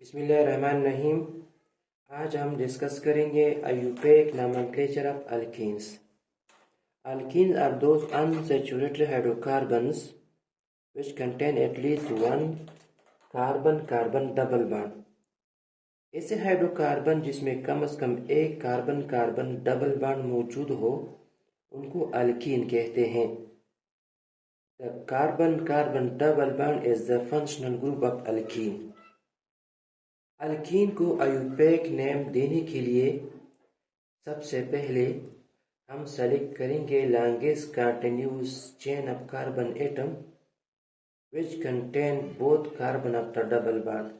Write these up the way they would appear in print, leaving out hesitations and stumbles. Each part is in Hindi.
बिस्मिल्लाहिर्रहमानिर्रहीम। आज हम डिस्कस करेंगे IUPAC nomenclature of alkenes. Alkenes are those unsaturated hydrocarbons which contain at least one carbon-carbon double bond. ऐसे हाइड्रोकार्बन जिसमें कम से कम एक कार्बन-कार्बन डबल बॉन्ड मौजूद हो उनको अल्कीन कहते हैं. The carbon-carbon double bond is the functional group of alkene. Alkyne को आयुपैक नेम देने के लिए सबसे पहले हम सेलेक्ट करेंगे longest continuous chain of carbon atom which contain both carbon of the double bond.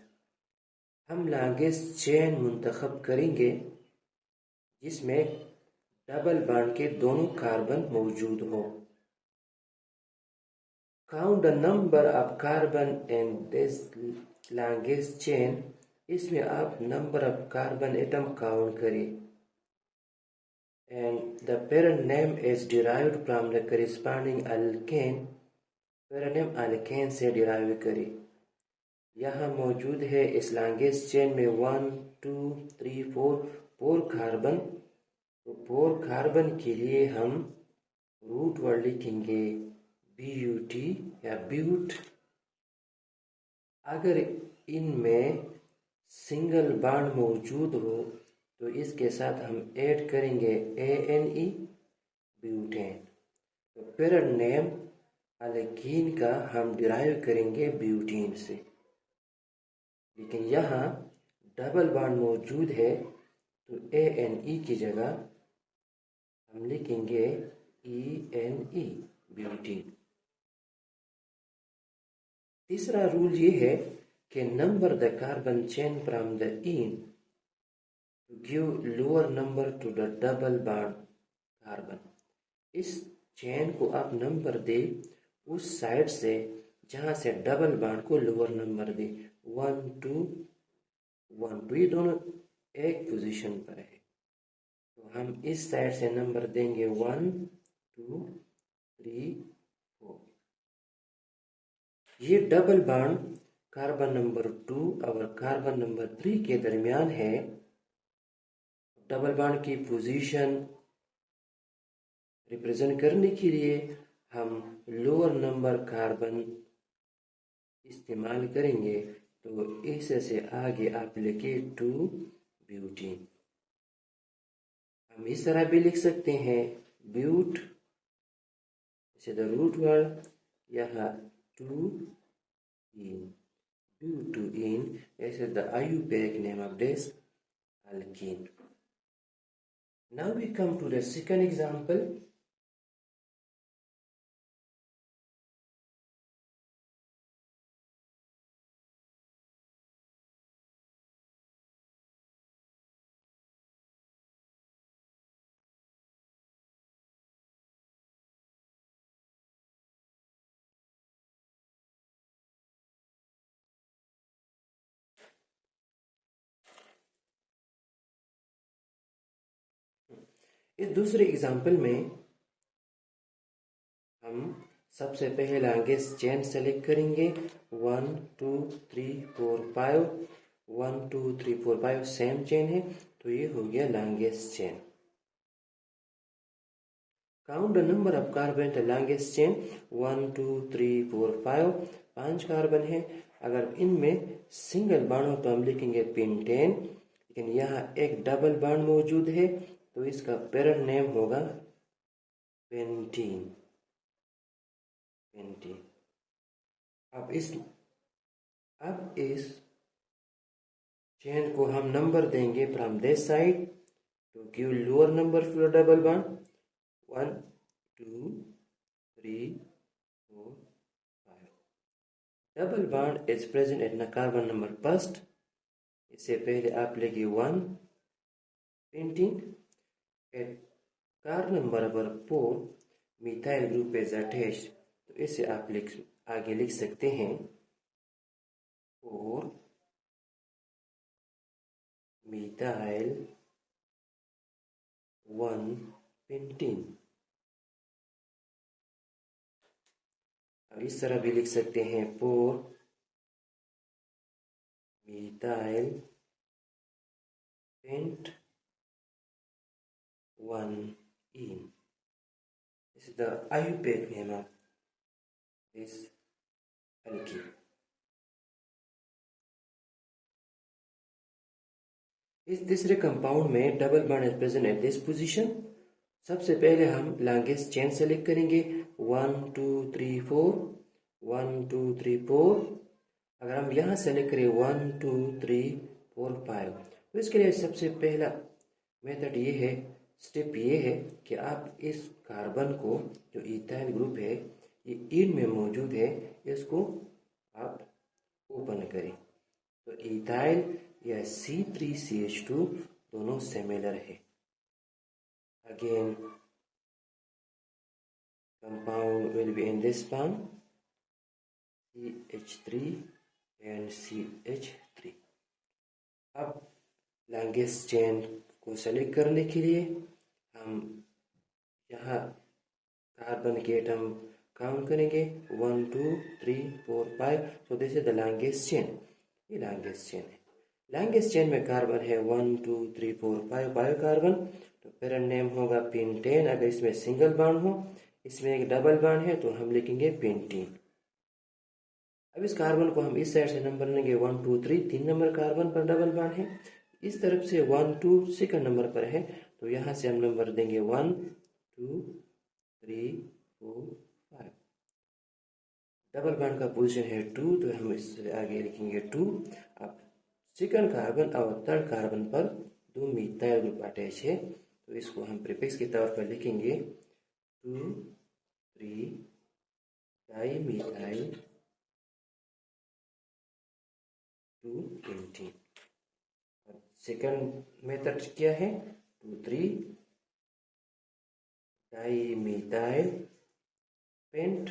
हम लॉन्गेस्ट चेन मुंतखब करेंगे जिसमें डबल बॉन्ड के दोनों कार्बन मौजूद हो. Count the number of carbon in this longest chain. इसमें आप number of carbon atom count करें. And the parent name is derived from the corresponding alkane. Parent name alkane से डिराइव करें. यहाँ मौजूद है इस लॉन्गेस्ट चेन में 1 2 3 4 कार्बन. तो 4 कार्बन के लिए हम रूट वर्ड लिखेंगे BUT या ब्यूट. अगर इनमें सिंगल बॉन्ड मौजूद हो तो इसके साथ हम ऐड करेंगे ANE ब्यूटेन. तो पेरेंट नेम अल्कीन का हम डिराइव करेंगे ब्यूटीन से. लेकिन यहाँ डबल बॉन्ड मौजूद है तो ANE की जगह हम लिखेंगे ENE ब्यूटीन. तीसरा रूल ये है कि number the carbon chain from the in to give lower number to the double bond carbon. इस चेन को आप नंबर दे उस साइड से जहां से डबल बॉन्ड को लोअर नंबर दे. 1 2 1 2 ये दोनों एक पोजीशन पर है तो हम इस साइड से नंबर देंगे 1 2 3 4. ये डबल बॉन्ड कार्बन नंबर 2 और कार्बन नंबर 3 के दरमियान है. डबल बॉन्ड की पोजीशन रिप्रेजेंट करने के लिए हम लोअर नंबर कार्बन इस्तेमाल करेंगे. तो इसे से आगे आप लिखे 2 ब्यूटीन. हम इस तरह भी लिख सकते हैं ब्यूट इसे द रूट वर्ड यहाँ 2 इन butene is the IUPAC name of this alkene. Now we come to the second example. इस दूसरे एग्जाम्पल में हम सबसे पहले लॉन्गेस्ट चेन सेलेक्ट करेंगे 1 2 3 4 5. 1 2 3 4 5 सेम चेन है तो ये हो गया longest chain. Count the number of carbon the longest chain. 1 2 3 4 5 5 carbon है. अगर इनमें सिंगल बॉन्ड हो तो हम लिखेंगे पेंटेन. लेकिन यहाँ एक डबल बॉन्ड मौजूद है तो इसका पेरेंट नेम होगा पेंटीन. पेंटीन. अब इस चेन को हम नंबर देंगे from this side to give lower number to the double bond. 1 2 3 4 5. Double bond is present at the carbon number first. इससे पहले आप लिखिए 1 pentene. At carbon number 4 methyl group is attached. तो इसे आप आगे लिख सकते हैं 4 मिथाइल 1 पेंटीन. अब इस तरह भी लिख सकते हैं 4 methyl pent 1-ene. This is the IUPAC name of this alkene. इस तीसरे कंपाउंड में double bond is present at this position. सबसे पहले हम लॉन्गेस्ट चेन सेलेक्ट करेंगे 1 2 3 4 1 2 3 4. अगर हम यहाँ सेलेक्ट करें 1 2 3 4 5 तो इसके लिए सबसे पहला मेथड ये है, स्टेप ये है कि आप इस कार्बन को, जो इथाइल ग्रुप है ये इन में मौजूद है, इसको आप ओपन करें. तो इथाइल या C3CH2 दोनों सिमिलर है. Again compound will be in this bond CH3 and CH3. अब लॉन्गेस्ट चेन को सेलेक्ट करने के लिए हम यहाँ कार्बन के एटम काउंट करेंगे 1 2 3 4 5. So this is the longest chain. ये लॉन्गेस्ट चेन है. लॉन्गेस्ट चेन में कार्बन है 1 2 3 4 5 बायोकार्बन. तो पेरेंट नेम होगा पेंटेन. अगर इसमें सिंगल बॉन्ड हो, इसमें एक डबल बॉन्ड है तो हम लिखेंगे पेंटीन. अब इस कार्बन को हम इस साइड से नंबर लेंगे 1 2 3. 3 नंबर कार्बन पर डबल बॉन्ड है. इस तरफ से 1 2 सेकंड नंबर पर है तो यहाँ से हम नंबर देंगे 1 2 3 4 5. डबल बॉन्ड का पोजीशन है 2 तो हम इससे आगे लिखेंगे 2. अब सेकंड कार्बन और थर्ड कार्बन पर दो मिथाइल ग्रुप अटैच है तो इसको हम प्रीफिक्स के तौर पर लिखेंगे 2 3 डाइमिथाइल 2-ene. सेकंड मेथड क्या है 2 3 डाइमिथाइल पेंट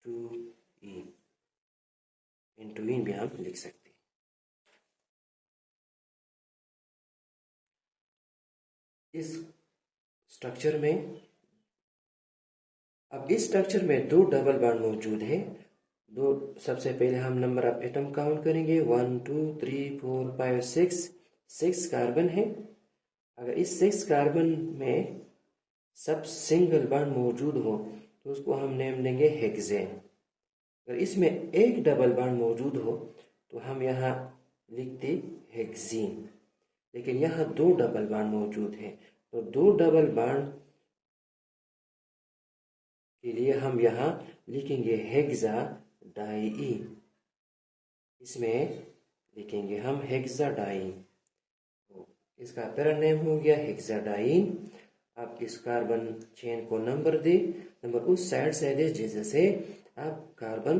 2-ene. इन भी हम लिख सकते हैं. इस स्ट्रक्चर में, अब इस स्ट्रक्चर में दो डबल बॉन्ड मौजूद है. दो, सबसे पहले हम नंबर ऑफ एटम काउंट करेंगे 1 2 3 4 5 6. 6 कार्बन है. अगर इस 6 कार्बन में सब सिंगल बॉन्ड मौजूद हो तो उसको हम नेम देंगे हेक्सेन. अगर इसमें एक डबल बॉन्ड मौजूद हो तो हम यहाँ लिखते हेक्सीन. लेकिन यहाँ दो डबल बॉन्ड मौजूद है तो दो डबल बॉन्ड के लिए हम यहाँ लिखेंगे हेक्साडाइईन. इसमें लिखेंगे हम हेक्साडाइईन. तो इसका पेरेंट नेम हो गया हेक्साडाइईन. आप इस कार्बन चेन को नंबर दे. नंबर उस साइड से दे जैसे आप कार्बन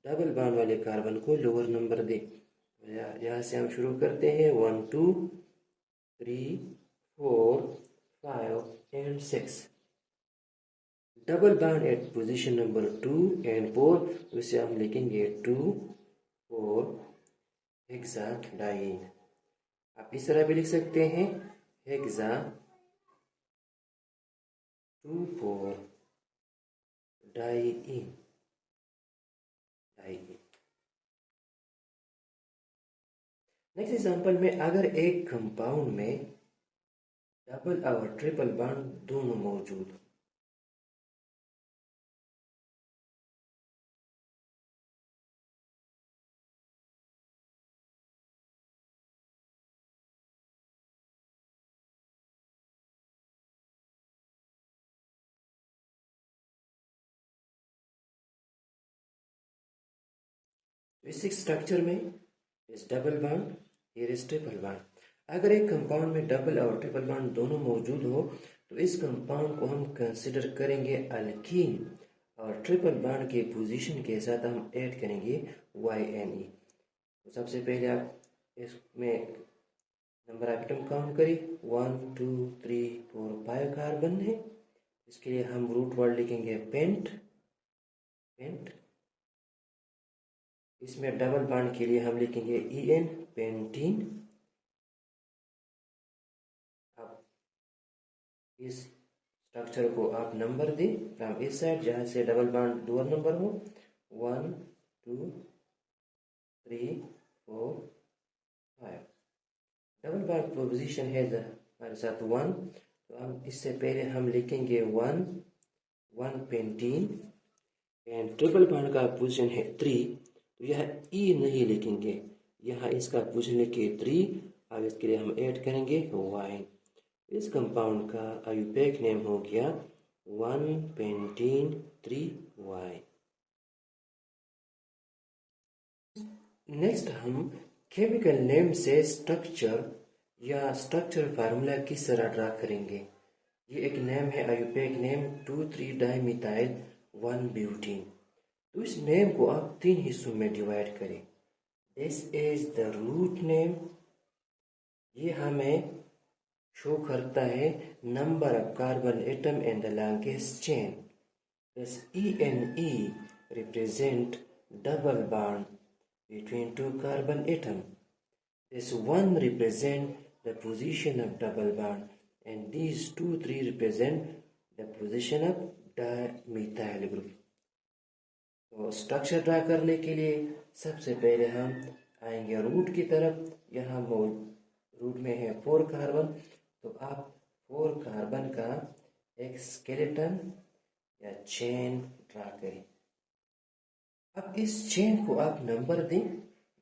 डबल बॉन्ड वाले कार्बन को लोअर नंबर दे. यहाँ से हम शुरू करते हैं 1 2 3 4 5 and 6. Double bond at position number 2 and 4 तो इसे हम लिखेंगे 2 4 हेक्साडाइईन. आप इस तरह भी लिख सकते हैं हेक्सा 2 4 डाइईन. नेक्स्ट एग्जांपल में अगर एक कंपाउंड में डबल और ट्रिपल बॉन्ड दोनों मौजूद हो, बेसिक स्ट्रक्चर में इस double bond, here is triple bond. अगर एक कंपाउंड में डबल और ट्रिपल बॉन्ड दोनों मौजूद हो तो इस कंपाउंड को हम कंसिडर करेंगे अल्कीन और ट्रिपल बॉन्ड के पोजीशन के साथ हम ऐड करेंगे YNE. तो सबसे पहले आप इसमें नंबर ऑफ एटम काउंट करिए 1 2 3 4 5 कार्बन है. इसके लिए हम रूट वर्ड लिखेंगे पेंट. इसमें डबल बॉन्ड के लिए हम लिखेंगे EN पेंटीन. अब इस स्ट्रक्चर को आप नंबर दें फ्रॉम इस साइड जहाँ से डबल बॉन्ड लोअर नंबर हो 1 2 बॉन्ड पोजीशन है हमारे साथ 1, तो हम इससे पहले हम लिखेंगे 1 पेंटीन, एंड ट्रिपल बॉन्ड का पोजीशन है 3, तो यह ई नहीं लिखेंगे, यहाँ इसका पोजीशन लिखे 3, अब इसके लिए हम ऐड करेंगे वाइन। इस कंपाउंड का आयुपैक नेम हो गया 1 पेंटीन 3 वाइन। नेक्स्ट हम केमिकल नेम से स्ट्रक्चर या स्ट्रक्चर फार्मूला किस तरह ड्रा करेंगे। ये एक नेम है आयुपैक नेम 2,3 डाइमिथाइल 1 ब्यूटीन। तो इस नेम को आप 3 हिस्सों में डिवाइड करें। This is the root name, ये हमें शो करता है number of carbon atom in the longest chain. This E represent double bond between 2 carbon atom. This 1 represent the position of double bond, and these 2, 3 represent the position of dimethyl group. तो स्ट्रक्चर ड्रा करने के लिए सबसे पहले हम आएंगे रूट की तरफ। यहाँ रूट में है 4 कार्बन, तो आप 4 कार्बन का एक स्केलेटन या चेन ड्रा करें। अब इस चेन को आप नंबर दें,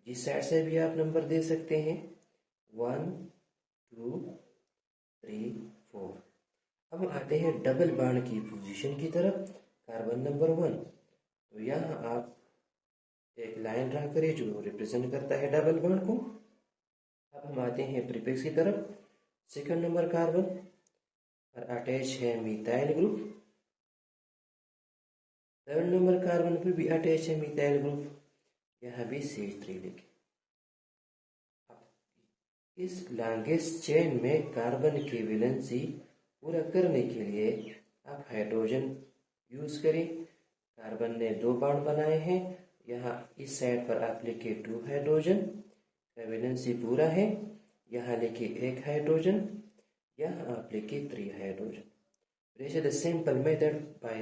जिस साइड से भी आप नंबर दे सकते हैं, 1 2 3 4। अब आते हैं डबल बॉन्ड की पोजीशन की तरफ, कार्बन नंबर 1। तो यहाँ आप एक लाइन ड्रा करें जो रिप्रेजेंट करता है डबल बॉन्ड को। अब हम आते हैं प्रीफिक्स की तरफ, सेकंड नंबर कार्बन पर अटैच है methyl group, third number carbon पर भी अटैच है मिथाइल ग्रुप, यहाँ भी CH3 लिखे। इस लॉन्गेस्ट चेन में कार्बन की वैलेंसी पूरा करने के लिए आप हाइड्रोजन यूज करें। कार्बन ने 2 बॉन्ड बनाए हैं, यहाँ इस साइड पर आप लिखे 2 हाइड्रोजन, वैलेंसी पूरा है, यहाँ लिखे 1 हाइड्रोजन, यहाँ आप लिखे 3 hydrogen. This is the simple method by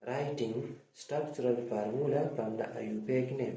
writing structural formula from the IUPAC name.